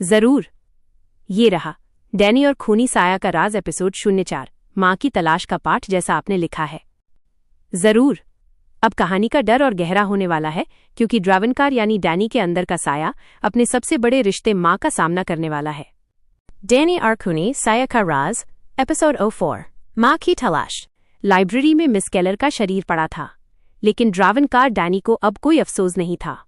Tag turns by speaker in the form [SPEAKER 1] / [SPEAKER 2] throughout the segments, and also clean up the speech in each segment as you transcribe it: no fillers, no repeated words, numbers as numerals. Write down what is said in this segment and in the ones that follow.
[SPEAKER 1] जरूर। ये रहा डैनी और खूनी साया का राज एपिसोड 04 माँ की तलाश का पाठ जैसा आपने लिखा है। जरूर। अब कहानी का डर और गहरा होने वाला है क्योंकि ड्रावनकार यानी डैनी के अंदर का साया अपने सबसे बड़े रिश्ते माँ का सामना करने वाला है।
[SPEAKER 2] डैनी और खूनी साया का राज एपिसोड 04 माँ की तलाश।
[SPEAKER 1] लाइब्रेरी में मिस केलर का शरीर पड़ा था, लेकिन ड्रावनकार डैनी को अब कोई अफसोस नहीं था।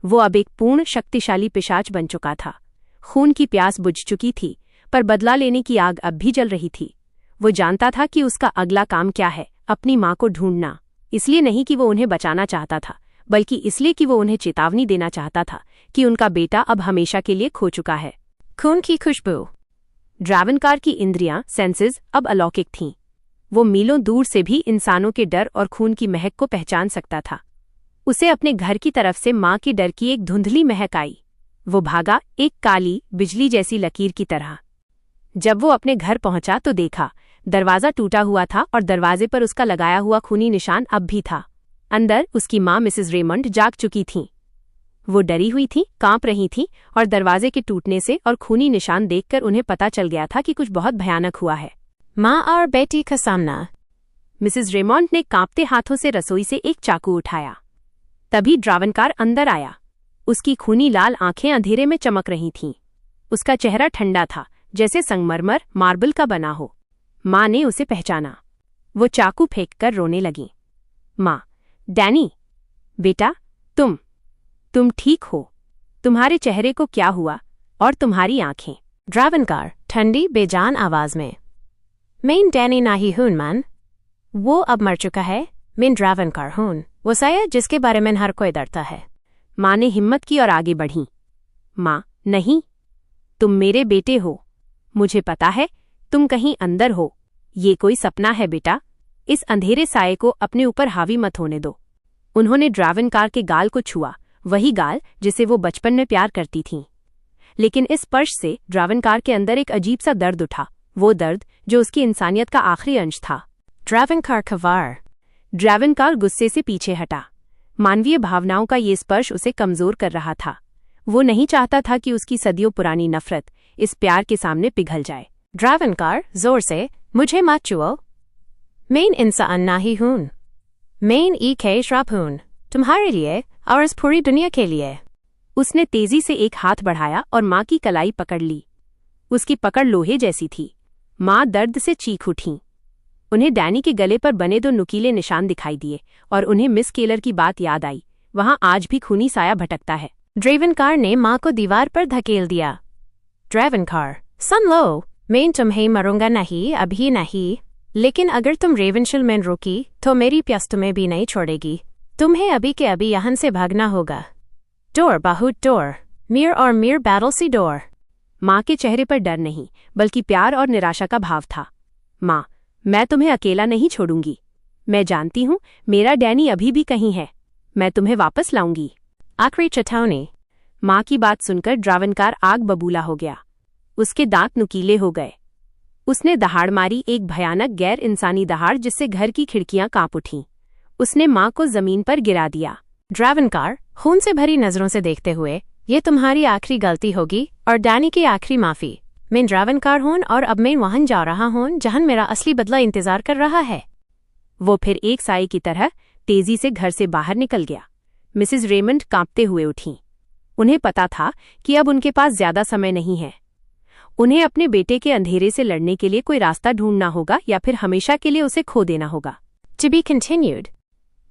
[SPEAKER 1] वो अब एक पूर्ण शक्तिशाली पिशाच बन चुका था। खून की प्यास बुझ चुकी थी, पर बदला लेने की आग अब भी जल रही थी। वो जानता था कि उसका अगला काम क्या है, अपनी माँ को ढूंढना। इसलिए नहीं कि वो उन्हें बचाना चाहता था, बल्कि इसलिए कि वो उन्हें चेतावनी देना चाहता था कि उनका बेटा अब हमेशा के लिए खो चुका है।
[SPEAKER 2] खून की खुशबू।
[SPEAKER 1] ड्रावनकार की इंद्रियां सेंसेस अब अलौकिक थीं। वो मीलों दूर से भी इंसानों के डर और खून की महक को पहचान सकता था। उसे अपने घर की तरफ से माँ के डर की एक धुंधली महक आई। वो भागा, एक काली बिजली जैसी लकीर की तरह। जब वो अपने घर पहुंचा तो देखा दरवाजा टूटा हुआ था और दरवाजे पर उसका लगाया हुआ खूनी निशान अब भी था। अंदर उसकी माँ मिसेस रेमंड जाग चुकी थीं। वो डरी हुई थीं, कांप रही थीं और दरवाजे के टूटने से और खूनी निशान देखकर उन्हें पता चल गया था कि कुछ बहुत भयानक हुआ है।
[SPEAKER 2] माँ और बेटी का सामना।
[SPEAKER 1] मिसेस रेमंड ने कांपते हाथों से रसोई से एक चाकू उठाया। तभी ड्रावनकार अंदर आया। उसकी खूनी लाल आंखें अंधेरे में चमक रही थीं। उसका चेहरा ठंडा था, जैसे संगमरमर मार्बल का बना हो। माँ ने उसे पहचाना। वो चाकू फेंककर रोने लगी। माँ, डैनी बेटा, तुम ठीक हो? तुम्हारे चेहरे को क्या हुआ? और तुम्हारी आंखें?
[SPEAKER 2] ड्रावनकार ठंडी बेजान आवाज में। मैं डैनी नाही हूं मन। वो अब मर चुका है। मैं ड्रावनकार हूं, वो साया जिसके बारे में हर कोई डरता है।
[SPEAKER 1] माँ ने हिम्मत की और आगे बढ़ी। माँ, नहीं, तुम मेरे बेटे हो। मुझे पता है तुम कहीं अंदर हो। ये कोई सपना है बेटा। इस अंधेरे साये को अपने ऊपर हावी मत होने दो। उन्होंने ड्रावनकार के गाल को छुआ, वही गाल जिसे वो बचपन में प्यार करती थीं। लेकिन इस स्पर्श से ड्रावनकार के अंदर एक अजीब सा दर्द उठा, वो दर्द जो उसकी इंसानियत का आखिरी अंश था।
[SPEAKER 2] ड्रावनकार खवार।
[SPEAKER 1] ड्रावनकार गुस्से से पीछे हटा। मानवीय भावनाओं का ये स्पर्श उसे कमजोर कर रहा था। वो नहीं चाहता था कि उसकी सदियों पुरानी नफरत इस प्यार के सामने पिघल जाए।
[SPEAKER 2] ड्रावनकार जोर से, मुझे मत छुओ। मैं इंसान नहीं हूं। मैं एक श्राप हूं, तुम्हारे लिए और इस पूरी दुनिया के लिए।
[SPEAKER 1] उसने तेजी से एक हाथ बढ़ाया और माँ की कलाई पकड़ ली। उसकी पकड़ लोहे जैसी थी। माँ दर्द से चीख उठी। उन्हें डैनी के गले पर बने 2 नुकीले निशान दिखाई दिए और उन्हें मिस केलर की बात याद आई। वहां आज भी खूनी साया भटकता है।
[SPEAKER 2] ड्रावनकार ने माँ को दीवार पर धकेल दिया। ड्रावनकार, सुन लो, मैं तुम्हें मरूंगा नहीं, अभी नहीं, लेकिन अगर तुम रेवेंशल में रुकी तो मेरी प्यास तुम्हें भी नहीं छोड़ेगी। तुम्हें अभी के अभी यहाँ से भागना होगा। डोर, बहुत डोर, मीर और मीर बैटल सी डोर।
[SPEAKER 1] माँ के चेहरे पर डर नहीं, बल्कि प्यार और निराशा का भाव था। माँ, मैं तुम्हें अकेला नहीं छोड़ूंगी। मैं जानती हूँ मेरा डैनी अभी भी कहीं है। मैं तुम्हें वापस लाऊंगी।
[SPEAKER 2] आखिरी चेतावनी।
[SPEAKER 1] माँ की बात सुनकर ड्रावनकार आग बबूला हो गया। उसके दांत नुकीले हो गए। उसने दहाड़ मारी, एक भयानक गैर इंसानी दहाड़ जिससे घर की खिड़कियां कांप उठीं। उसने माँ को जमीन पर गिरा दिया।
[SPEAKER 2] ड्रावनकार खून से भरी नजरों से देखते हुए, ये तुम्हारी आखिरी गलती होगी और डैनी की आखिरी माफी। मैं ड्रावनकार हूं और अब मैं वहां जा रहा हूं जहां मेरा असली बदला इंतजार कर रहा है।
[SPEAKER 1] वो फिर एक साये की तरह तेजी से घर से बाहर निकल गया। मिसेस रेमंड कांपते हुए उठीं। उन्हें पता था कि अब उनके पास ज्यादा समय नहीं है। उन्हें अपने बेटे के अंधेरे से लड़ने के लिए कोई रास्ता ढूंढना होगा या फिर हमेशा के लिए उसे खो देना होगा।
[SPEAKER 2] To be continued.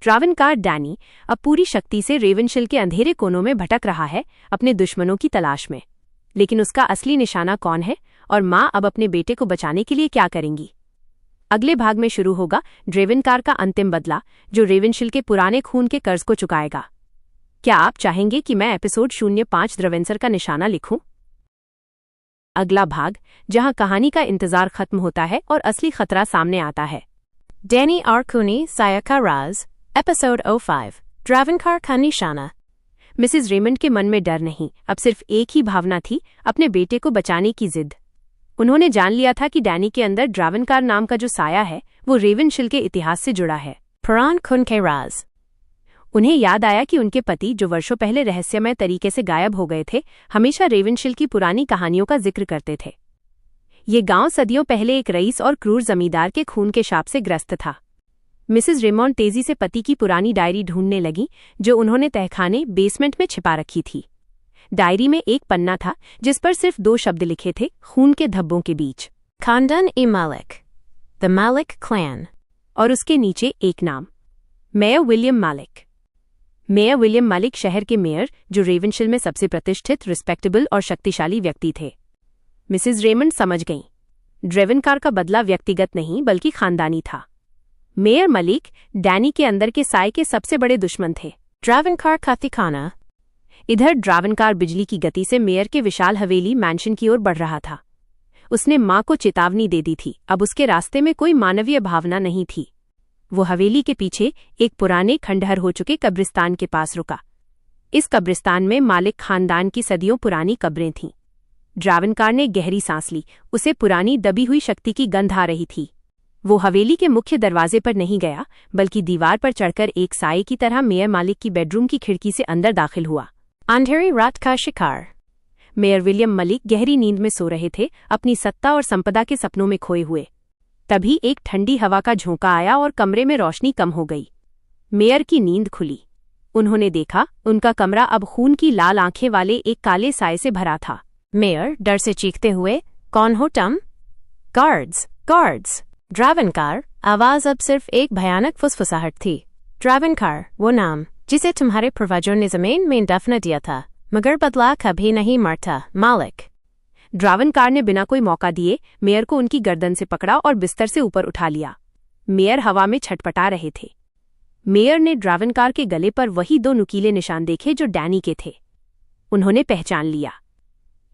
[SPEAKER 1] ड्रावनकार डैनी अब पूरी शक्ति से रेवेंशल के अंधेरे कोनों में भटक रहा है, अपने दुश्मनों की तलाश में। लेकिन उसका असली निशाना कौन है और माँ अब अपने बेटे को बचाने के लिए क्या करेंगी? अगले भाग में शुरू होगा ड्रावनकार का अंतिम बदला, जो रेवेंशल के पुराने खून के कर्ज को चुकाएगा। क्या आप चाहेंगे कि मैं एपिसोड 05 ड्रावेंसर का निशाना लिखूं? अगला भाग, जहां कहानी का इंतजार खत्म होता है और असली खतरा सामने आता है।
[SPEAKER 2] डैनी और खूनी साया का राज एपिसोड 05 ड्रावनकार का निशाना।
[SPEAKER 1] मिसेस रेमंड के मन में डर नहीं, अब सिर्फ एक ही भावना थी, अपने बेटे को बचाने की जिद। उन्होंने जान लिया था कि डैनी के अंदर ड्रावनकार नाम का जो साया है वो रेवेंशल के इतिहास से जुड़ा है।
[SPEAKER 2] पुरान खून के राज।
[SPEAKER 1] उन्हें याद आया कि उनके पति, जो वर्षों पहले रहस्यमय तरीके से गायब हो गए थे, हमेशा रेवेनशिल की पुरानी कहानियों का जिक्र करते थे। ये गांव सदियों पहले एक रईस और क्रूर जमींदार के खून के शाप से ग्रस्त था। मिसेस रेमॉन्ड तेजी से पति की पुरानी डायरी ढूंढने लगी, जो उन्होंने तहखाने बेसमेंट में छिपा रखी थी। डायरी में एक पन्ना था जिस पर सिर्फ 2 शब्द लिखे थे, खून के धब्बों के बीच,
[SPEAKER 2] खानदान ए मालिक, द मालिक क्लैन,
[SPEAKER 1] और उसके नीचे एक नाम, मेयर विलियम मालिक। मेयर विलियम मालिक शहर के मेयर, जो रेवेनशिल में सबसे प्रतिष्ठित, रिस्पेक्टेबल और शक्तिशाली व्यक्ति थे। मिसेस रेमंड समझ गईं, ड्रेवेनकार का बदला व्यक्तिगत नहीं बल्कि खानदानी था। मेयर मलिक डैनी के अंदर के साए के सबसे बड़े दुश्मन थे।
[SPEAKER 2] ड्रेवेनकार का ठिकाना।
[SPEAKER 1] इधर ड्रेवेनकार बिजली की गति से मेयर के विशाल हवेली मैंशन की ओर बढ़ रहा था। उसने मां को चेतावनी दे दी थी, अब उसके रास्ते में कोई मानवीय भावना नहीं थी। वो हवेली के पीछे एक पुराने खंडहर हो चुके कब्रिस्तान के पास रुका। इस कब्रिस्तान में मालिक खानदान की सदियों पुरानी कब्रें थीं। ड्रेवेनकार ने गहरी सांस ली, उसे पुरानी दबी हुई शक्ति की गंध आ रही थी। वो हवेली के मुख्य दरवाजे पर नहीं गया, बल्कि दीवार पर चढ़कर एक साए की तरह मेयर मालिक की बेडरूम की खिड़की से अंदर दाखिल हुआ।
[SPEAKER 2] अंधेरी रात का शिकार।
[SPEAKER 1] मेयर विलियम मलिक गहरी नींद में सो रहे थे, अपनी सत्ता और संपदा के सपनों में खोए हुए। तभी एक ठंडी हवा का झोंका आया और कमरे में रोशनी कम हो गई। मेयर की नींद खुली। उन्होंने देखा, उनका कमरा अब खून की लाल आंखें वाले एक काले साए से भरा था।
[SPEAKER 2] मेयर डर से चीखते हुए, कौन हो तुम? Guards, guards. ड्रेवेनकार, आवाज अब सिर्फ एक भयानक फुसफुसाहट थी। ड्रेवेनकार, वो नाम जिसे तुम्हारे पूर्वजों ने जमीन में दफना दिया था, मगर बदला कभी नहीं मरता, मालिक।
[SPEAKER 1] ड्रेवेनकार ने बिना कोई मौका दिए मेयर को उनकी गर्दन से पकड़ा और बिस्तर से ऊपर उठा लिया। मेयर हवा में छटपटा रहे थे। मेयर ने ड्रेवेनकार के गले पर वही 2 नुकीले निशान देखे जो डैनी के थे। उन्होंने पहचान लिया।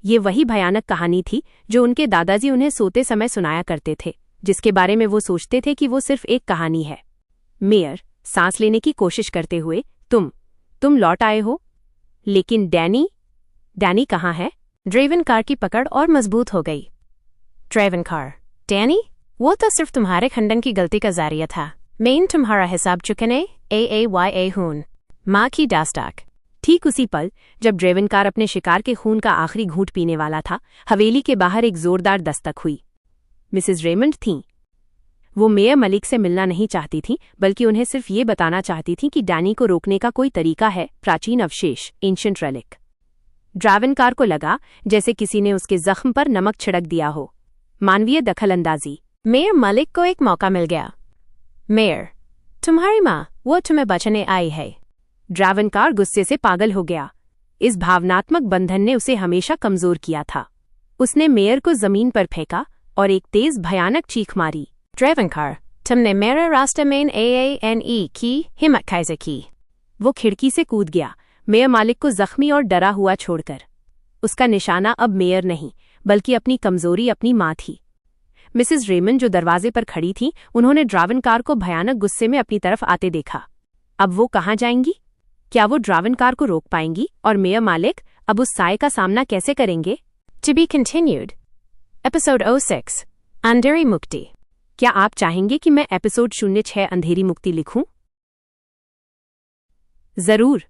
[SPEAKER 1] ये वही भयानक कहानी थी जो उनके दादाजी उन्हें सोते समय सुनाया करते थे, जिसके बारे में वो सोचते थे कि वो सिर्फ एक कहानी है। मेयर सांस लेने की कोशिश करते हुए, तुम लौट आए हो, लेकिन डैनी कहाँ है?
[SPEAKER 2] ड्रेवेनकार की पकड़ और मजबूत हो गई। ड्रेवेनकार, डैनी? वो तो सिर्फ तुम्हारे खंडन की गलती का जारिया था। मैं तुम्हारा हिसाब चुकने AAYA हूं। माँ की दास्ताक।
[SPEAKER 1] ठीक उसी पल जब ड्रेवेनकार अपने शिकार के खून का आखिरी घूंट पीने वाला था, हवेली के बाहर एक जोरदार दस्तक हुई। मिसेस रेमंड थीं। वो मेयर मलिक से मिलना नहीं चाहती थीं, बल्कि उन्हें सिर्फ ये बताना चाहती थीं कि डैनी को रोकने का कोई तरीका है, प्राचीन अवशेष, एंशिएंट रेलिक। ड्रेवेनकार को लगा जैसे किसी ने उसके जख्म पर नमक छिड़क दिया हो। मानवीय दखलंदाजी।
[SPEAKER 2] मेयर मलिक को एक मौका मिल गया। मेयर, तुम्हारी माँ, वो तुम्हें बचाने आई है।
[SPEAKER 1] ड्रेवेनकार गुस्से से पागल हो गया। इस भावनात्मक बंधन ने उसे हमेशा कमजोर किया था। उसने मेयर को जमीन पर फेंका और एक तेज भयानक चीख मारी।
[SPEAKER 2] ड्रेवेनकार, तुमने मेरे रास्ते में AANE की हिम्मत कैसे की?
[SPEAKER 1] वो खिड़की से कूद गया, मेयर मालिक को जख्मी और डरा हुआ छोड़कर। उसका निशाना अब मेयर नहीं, बल्कि अपनी कमजोरी, अपनी माँ थी। मिसेस रेमंड, जो दरवाजे पर खड़ी थीं, उन्होंने ड्रेवेनकार को भयानक गुस्से में अपनी तरफ आते देखा। अब वो कहाँ जाएंगी? क्या वो ड्रेवेनकार को रोक पाएंगी? और मेयर मालिक अब उस साए का सामना कैसे करेंगे?
[SPEAKER 2] To be continued. Episode 06. अंधेरी मुक्ति।
[SPEAKER 1] क्या आप चाहेंगे कि मैं एपिसोड 06 अंधेरी मुक्ति लिखूं? जरूर।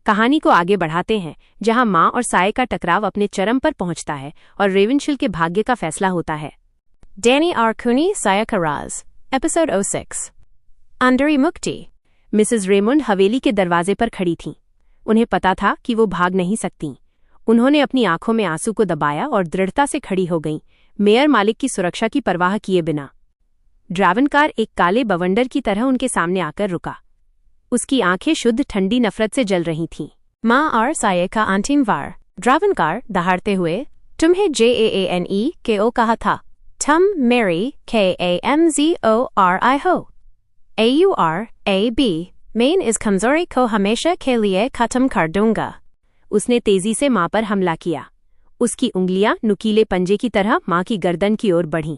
[SPEAKER 1] कहानी को आगे बढ़ाते हैं, जहां माँ और साए का टकराव अपने चरम पर पहुंचता है और रेवेनशिल के भाग्य का फैसला होता है।
[SPEAKER 2] डैनी और खूनी साया का राज। एपिसोड 06. अंधेरी मुक्ति।
[SPEAKER 1] मिसेस रेमंड हवेली के दरवाजे पर खड़ी थीं। उन्हें पता था कि वो भाग नहीं सकतीं। उन्होंने अपनी आंखों में आंसू को दबाया और दृढ़ता से खड़ी हो गईं, मेयर मालिक की सुरक्षा की परवाह किए बिना। ड्रेवेनकार एक काले बवंडर की तरह उनके सामने आकर रुका। उसकी आंखें शुद्ध ठंडी नफरत से जल रही थीं।
[SPEAKER 2] माँ और साये का अंतिम वार। ड्रेवेनकार दहाड़ते हुए, तुम्हें JAANE के ओ कहा था। तुम मेरी KAMZORI हो। AURAB, मैं इस कमजोरी को हमेशा के लिए खत्म कर दूंगा।
[SPEAKER 1] उसने तेजी से माँ पर हमला किया। उसकी उंगलियां नुकीले पंजे की तरह माँ की गर्दन की ओर बढ़ीं।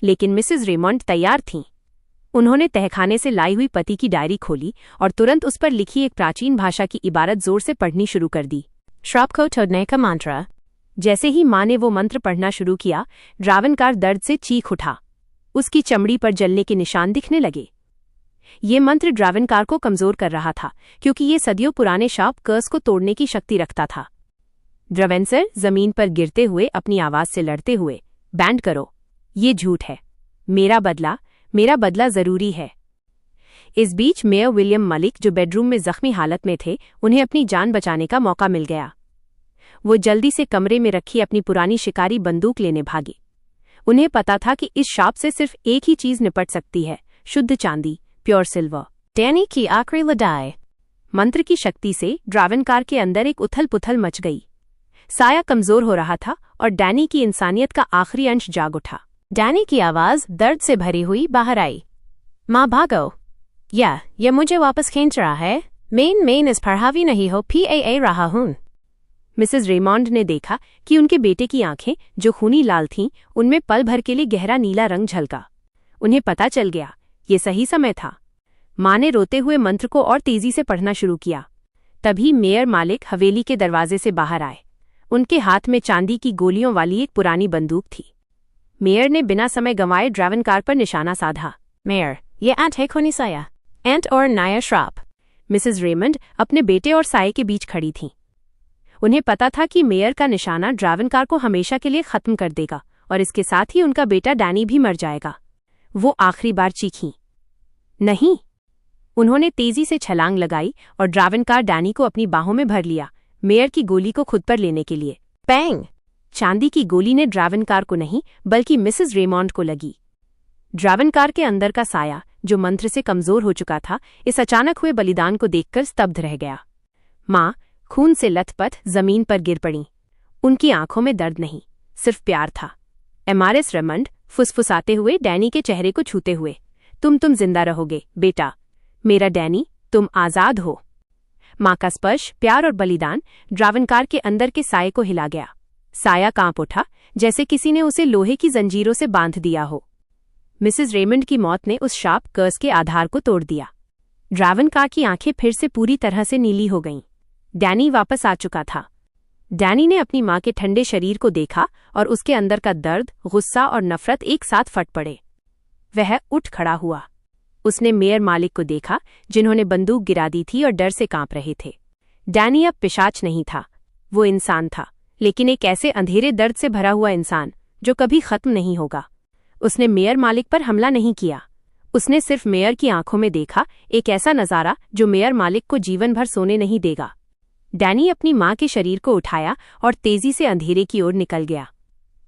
[SPEAKER 1] लेकिन मिसेस रेमंड तैयार थीं। उन्होंने तहखाने से लाई हुई पति की डायरी खोली और तुरंत उस पर लिखी एक प्राचीन भाषा की इबारत जोर से पढ़नी शुरू कर दी।
[SPEAKER 2] श्राप को तोड़ने का मंत्र।
[SPEAKER 1] जैसे ही माँ ने वो मंत्र पढ़ना शुरू किया, ड्रेवेनकार दर्द से चीख उठा। उसकी चमड़ी पर जलने के निशान दिखने लगे। ये मंत्र ड्रावेनकार को कमजोर कर रहा था, क्योंकि ये सदियों पुराने शाप कर्स को तोड़ने की शक्ति रखता था। ड्रावेंसर जमीन पर गिरते हुए अपनी आवाज से लड़ते हुए, बैंड करो, ये झूठ है, मेरा बदला जरूरी है। इस बीच मेयर विलियम मलिक, जो बेडरूम में जख्मी हालत में थे, उन्हें अपनी जान बचाने का मौका मिल गया। वो जल्दी से कमरे में रखी अपनी पुरानी शिकारी बंदूक लेने भागी। उन्हें पता था कि इस शाप से सिर्फ एक ही चीज निपट सकती है, शुद्ध चांदी, प्योर सिल्वर।
[SPEAKER 2] डैनी की आखिरी लड़ाई।
[SPEAKER 1] मंत्र की शक्ति से ड्रावेनकार के अंदर एक उथल पुथल मच गई। साया कमजोर हो रहा था और डैनी की इंसानियत का आखिरी अंश जाग उठा।
[SPEAKER 2] डैनी की आवाज दर्द से भरी हुई बाहर आई। माँ भागो, ये मुझे वापस खींच रहा है। मेन इस पर हावी नहीं हो रहा हूं।
[SPEAKER 1] मिसेस रेमॉन्ड ने देखा कि उनके बेटे की आंखें, जो खूनी लाल थीं, उनमें पल भर के लिए गहरा नीला रंग झलका। उन्हें पता चल गया, ये सही समय था। माँ ने रोते हुए मंत्र को और तेजी से पढ़ना शुरू किया। तभी मेयर मालिक हवेली के दरवाजे से बाहर आए। उनके हाथ में चांदी की गोलियों वाली एक पुरानी बंदूक थी। मेयर ने बिना समय गंवाए ड्रावेनकार पर निशाना साधा।
[SPEAKER 2] मेयर, ये एंट है खूनी साया, एंट और नया श्राप।
[SPEAKER 1] मिसेस रेमंड अपने बेटे और साये के बीच खड़ी थीं। उन्हें पता था कि मेयर का निशाना ड्रावेनकार को हमेशा के लिए खत्म कर देगा और इसके साथ ही उनका बेटा डैनी भी मर जाएगा। वो आखिरी बार चीखीं, नहीं। उन्होंने तेजी से छलांग लगाई और ड्रावेनकार डैनी को अपनी बाहों में भर लिया, मेयर की गोली को खुद पर लेने के लिए।
[SPEAKER 2] पैंग!
[SPEAKER 1] चांदी की गोली ने ड्रावेनकार को नहीं, बल्कि मिसेस रेमॉन्ड को लगी। ड्रावेनकार के अंदर का साया, जो मंत्र से कमजोर हो चुका था, इस अचानक हुए बलिदान को देखकर स्तब्ध रह गया। माँ खून से लथपथ जमीन पर गिर पड़ी। उनकी आंखों में दर्द नहीं, सिर्फ प्यार था। एमआरएस रेमंड फुसफुसाते हुए डैनी के चेहरे को छूते हुए, तुम जिंदा रहोगे बेटा, मेरा डैनी, तुम आजाद हो। माँ का स्पर्श, प्यार और बलिदान ड्रावेनकार के अंदर के साये को हिला गया। साया कांप उठा, जैसे किसी ने उसे लोहे की जंजीरों से बांध दिया हो। मिसेस रेमंड की मौत ने उस शाप कर्स के आधार को तोड़ दिया। ड्रावेनकार की आंखें फिर से पूरी तरह से नीली हो गईं। डैनी वापस आ चुका था। डैनी ने अपनी माँ के ठंडे शरीर को देखा और उसके अंदर का दर्द, गुस्सा और नफरत एक साथ फट पड़े। वह उठ खड़ा हुआ। उसने मेयर मालिक को देखा, जिन्होंने बंदूक गिरा दी थी और डर से कांप रहे थे। डैनी अब पिशाच नहीं था, वो इंसान था, लेकिन एक ऐसे अंधेरे दर्द से भरा हुआ इंसान जो कभी खत्म नहीं होगा। उसने मेयर मालिक पर हमला नहीं किया। उसने सिर्फ मेयर की आंखों में देखा एक ऐसा नजारा जो मेयर मालिक को जीवन भर सोने नहीं देगा। डैनी अपनी माँ के शरीर को उठाया और तेजी से अंधेरे की ओर निकल गया।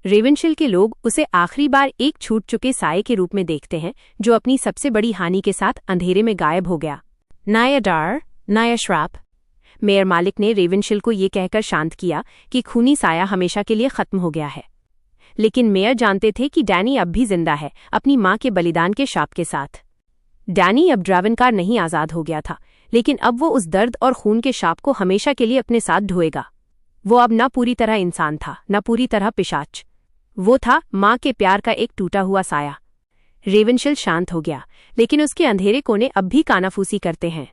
[SPEAKER 1] रेवेनशिल के लोग उसे आखिरी बार एक छूट चुके साये के रूप में देखते हैं, जो अपनी सबसे बड़ी हानि के साथ अंधेरे में गायब हो गया।
[SPEAKER 2] नया डर, नया श्राप।
[SPEAKER 1] मेयर मालिक ने रेवेनशिल को ये कहकर शांत किया कि खूनी साया हमेशा के लिए खत्म हो गया है। लेकिन मेयर जानते थे कि डैनी अब भी जिंदा है, अपनी माँ के बलिदान के शाप के साथ। डैनी अब ड्रावेनकार नहीं आजाद हो गया था, लेकिन अब वो उस दर्द और खून के शाप को हमेशा के लिए अपने साथ ढोएगा। वो अब न पूरी तरह इंसान था, न पूरी तरह पिशाच। वो था माँ के प्यार का एक टूटा हुआ साया। रेवेनशिल शांत हो गया, लेकिन उसके अंधेरे कोने अब भी कानाफूसी करते हैं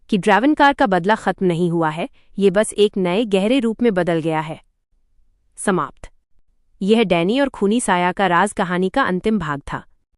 [SPEAKER 1] कि ड्रावेनकार का बदला खत्म नहीं हुआ है, ये बस एक नए गहरे रूप में बदल गया है। समाप्त। यह डैनी और खूनी साया का राज कहानी का अंतिम भाग था।